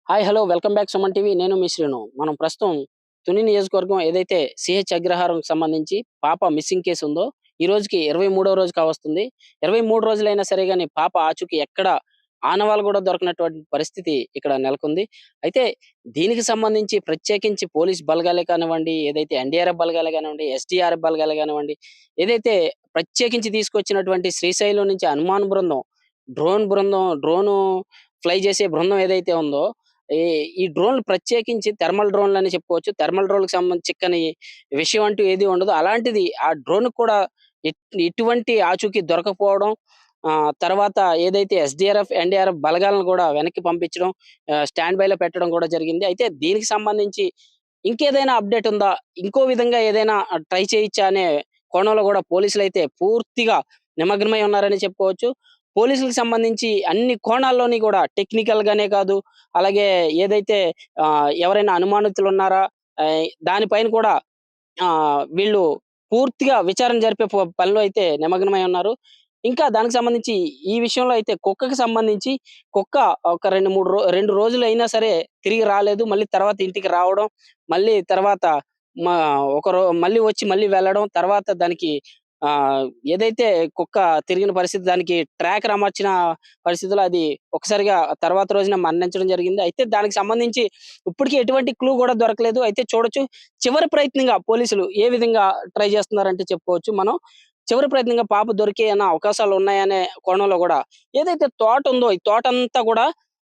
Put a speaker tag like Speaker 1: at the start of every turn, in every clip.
Speaker 1: Hi hello welcome back Suman TV. నేను మీ శ్రీను. మనం ప్రస్తుతం తుని నియోజకవర్గం ఏదైతే సిహెచ్ అగ్రహారంకి సంబంధించి పాప మిస్సింగ్ కేసు ఉందో ఈ రోజుకి 23వ రోజు కావస్తుంది. 23 రోజులైనా సరే గాని పాప ఆచూకీ ఎక్కడ ఆనవాళ్ళు కూడా దొరకనటువంటి పరిస్థితి ఇక్కడ నెలకొంది. అయితే దీనికి సంబంధించి ప్రత్యేకించి పోలీస్ బలగాలే కానివ్వండి, ఏదైతే ఎన్డీఆర్ఎఫ్ బలగాలే కానివ్వండి, ఎస్డీఆర్ఎఫ్ బలగాలే కానివ్వండి, ఏదైతే ప్రత్యేకించి తీసుకొచ్చినటువంటి శ్రీశైలం నుంచి హనుమాన్ బృందం, డ్రోను ఫ్లై చేసే బృందం ఏదైతే ఉందో ఈ ఈ డ్రోన్‌లు ప్రత్యేకించి థర్మల్ డ్రోన్‌లని చెప్పుకోవచ్చు. థర్మల్ డ్రోన్‌కి సంబంధించి చిక్కని విషయం అంటూ ఏది ఉండదు. అలాంటిది ఆ డ్రోన్‌కి కూడా ఎటువంటి ఆచూకీ దొరకకపోవడం, తర్వాత ఏదైతే ఎస్‌డీఆర్‌ఎఫ్, ఎన్‌డీఆర్‌ఎఫ్ బలగాలను కూడా వెనక్కి పంపించడం, స్టాండ్ బైలో పెట్టడం కూడా జరిగింది. అయితే దీనికి సంబంధించి ఇంకేదైనా అప్‌డేట్ ఉందా? ఇంకో విధంగా ఏదైనా ట్రై చేయొచ్చా అనే కోణంలో కూడా పోలీసులైతే పూర్తిగా నిమగ్నమై ఉన్నారని చెప్పుకోవచ్చు. పోలీసులకు సంబంధించి అన్ని కోణాల్లోని కూడా టెక్నికల్‌గానే కాదు, అలాగే ఏదైతే ఎవరైనా అనుమానితులున్నారా? దానిపైన కూడా వీళ్ళు పూర్తిగా విచారణ జరిపే పనిలో అయితే నిమగ్నమై ఉన్నారు. ఇంకా దానికి సంబంధించి ఈ విషయంలో అయితే కుక్కకి సంబంధించి కుక్క ఒక 2 రోజులైనా సరే తిరిగి రాలేదు. మళ్ళీ తర్వాత ఇంటికి రావడం, మళ్ళీ తర్వాత మా మళ్ళీ వచ్చి మళ్ళీ వెళ్ళడం. తర్వాత దానికి ఏదైతే కుక్క తిరిగిన పరిస్థితి దానికి ట్రాకర్ అమర్చిన పరిస్థితిలో అది ఒక్కసారిగా తర్వాత రోజున మరణించడం జరిగింది. అయితే దానికి సంబంధించి ఇప్పటికి ఎటువంటి క్లూ కూడా దొరకలేదు. అయితే చూడొచ్చు చివరి ప్రయత్నంగా పోలీసులు ఏ విధంగా ట్రై చేస్తున్నారంటే చెప్పుకోవచ్చు మనం. చివరి ప్రయత్నంగా పాప దొరికే అన్న అవకాశాలు ఉన్నాయనే కోణంలో గూడా ఏదైతే తోట ఉందో ఈ తోటంతా గూడా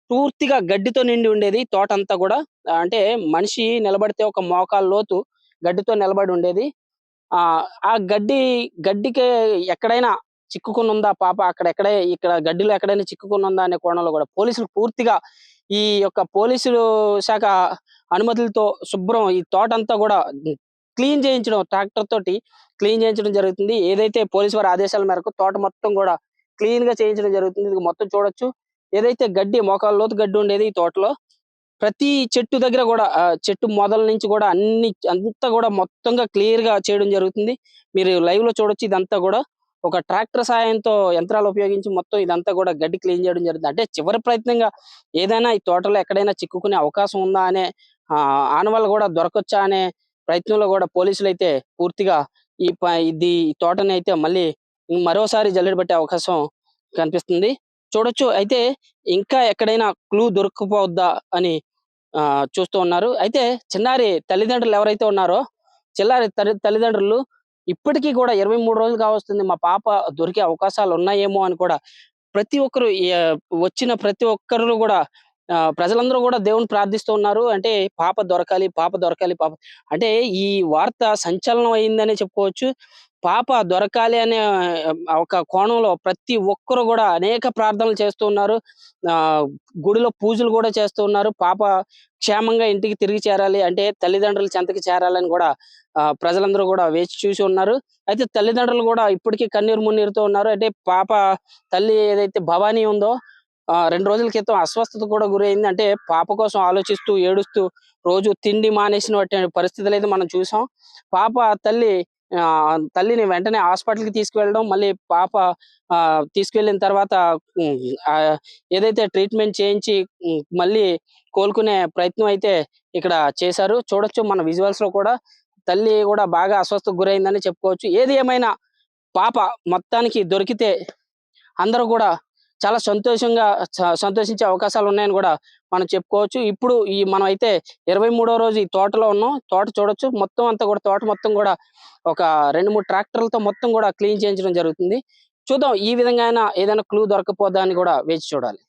Speaker 1: పూర్తిగా గడ్డితో నిండి ఉండేది తోటంతా గూడా. అంటే మనిషి నిలబడితే ఒక మోకాలు లోతు గడ్డితో నిలబడి ఉండేది. ఆ గడ్డికి ఎక్కడైనా చిక్కుకొనుందా పాప? ఇక్కడ గడ్డిలో ఎక్కడైనా చిక్కుకొనుందా అనే కోణంలో గూడా పోలీసులు పూర్తిగా ఈ యొక్క పోలీసులు శాఖ అనుమతులతో శుభ్రం ఈ తోటంతా గూడా క్లీన్ చేయించడం ట్రాక్టర్ తోటి క్లీన్ చేయించడం జరుగుతుంది. ఏదైతే పోలీసు వారి ఆదేశాల మేరకు తోట మొత్తం గూడా క్లీన్‌గా చేయించడం జరుగుతుంది. ఇది మొత్తం చూడొచ్చు. ఏదైతే గడ్డి మోకాలు లోతు గడ్డి ఉండేది ఈ తోటలో ప్రతి చెట్టు దగ్గర గూడా చెట్టు మొదల నుంచి గూడా అంతా గూడా మొత్తంగా క్లియర్‌గా చేయడం జరుగుతుంది. మీరు లైవ్‌లో చూడొచ్చు ఇదంతా గూడా. ఒక ట్రాక్టర్ సహాయంతో యంత్రాలు ఉపయోగించి మొత్తం ఇదంతా గూడా గడ్డి క్లీన్ చేయడం జరుగుతుంది. అంటే చివరి ప్రయత్నంగా ఏదైనా ఈ తోటలో ఎక్కడైనా చిక్కుకునే అవకాశం ఉందా అనే ఆనవాళ్ళు గూడా దొరకొచ్చా అనే ప్రయత్నంలో గూడా పోలీసులైతే పూర్తిగా ఈ తోటనైతే మళ్ళీ మరోసారి జల్లెడ పట్టే అవకాశం కనిపిస్తుంది. చూడొచ్చు. అయితే ఇంకా ఎక్కడైనా క్లూ దొరక్కపోద్దా అని చూస్తూ ఉన్నారు. అయితే చిన్నారి తల్లిదండ్రులు ఎవరైతే ఉన్నారో, చిన్నారి తల్లిదండ్రులు ఇప్పటికి కూడా 23 రోజులు కావస్తుంది. మా పాప దొరికే అవకాశాలున్నాయేమో అని కూడా ప్రతి ఒక్కరు వచ్చిన ప్రతి ఒక్కరు గూడా ప్రజలందరూ గూడా దేవుడిని ప్రార్థిస్తూ ఉన్నారు. అంటే పాప దొరకాలి, పాప దొరకాలి, పాప అంటే ఈ వార్త సంచలనం అయిందనే చెప్పుకోవచ్చు. పాప దొరకాలి అనే ఒక కోణంలో ప్రతి ఒక్కరు గూడా అనేక ప్రార్థనలు చేస్తూ ఉన్నారు. గుడిలో పూజలు గూడా చేస్తూ ఉన్నారు. పాప క్షేమంగా ఇంటికి తిరిగి చేరాలి అంటే తల్లిదండ్రుల చెంతకి చేరాలని గూడా ప్రజలందరూ గూడా వేచి చూసి ఉన్నారు. అయితే తల్లిదండ్రులు గూడా ఇప్పటికీ కన్నీరు మున్నీరుతో ఉన్నారు. అంటే పాప తల్లి ఏదైతే భవాని ఉందో 2 రోజుల క్రితం అస్వస్థతకు కూడా గురైంది. అంటే పాప కోసం ఆలోచిస్తూ, ఏడుస్తూ రోజు తిండి మానేసినటువంటి పరిస్థితులైతే మనం చూసాం. పాప తల్లి తల్లిని వెంటనే హాస్పిటల్‌కి తీసుకువెళ్ళడం, మళ్ళీ పాప తీసుకెళ్ళిన తర్వాత హ్మ్. ఏదైతే ట్రీట్‌మెంట్ చేయించి మళ్ళీ కోలుకునే ప్రయత్నం అయితే ఇక్కడ చేశారు. చూడొచ్చు మన విజువల్స్‌లో కూడా తల్లి గూడా బాగా అస్వస్థతకు గురైందని చెప్పుకోవచ్చు. ఏది ఏమైనా పాప మొత్తానికి దొరికితే అందరూ గూడా చాలా సంతోషంగా సంతోషించే అవకాశాలున్నాయని గూడా మనం చెప్పుకోవచ్చు. ఇప్పుడు మనమైతే 23వ రోజు ఈ తోటలో ఉన్నాం. తోట చూడొచ్చు. మొత్తం అంతా గూడా తోట మొత్తం గూడా ఒక 2, 3 ట్రాక్టర్లతో మొత్తం గూడా క్లీన్ చేయించడం జరుగుతుంది. చూద్దాం ఈ విధంగా అయినా ఏదైనా క్లూ దొరకపోద్దా అని గూడా వేచి చూడాలి.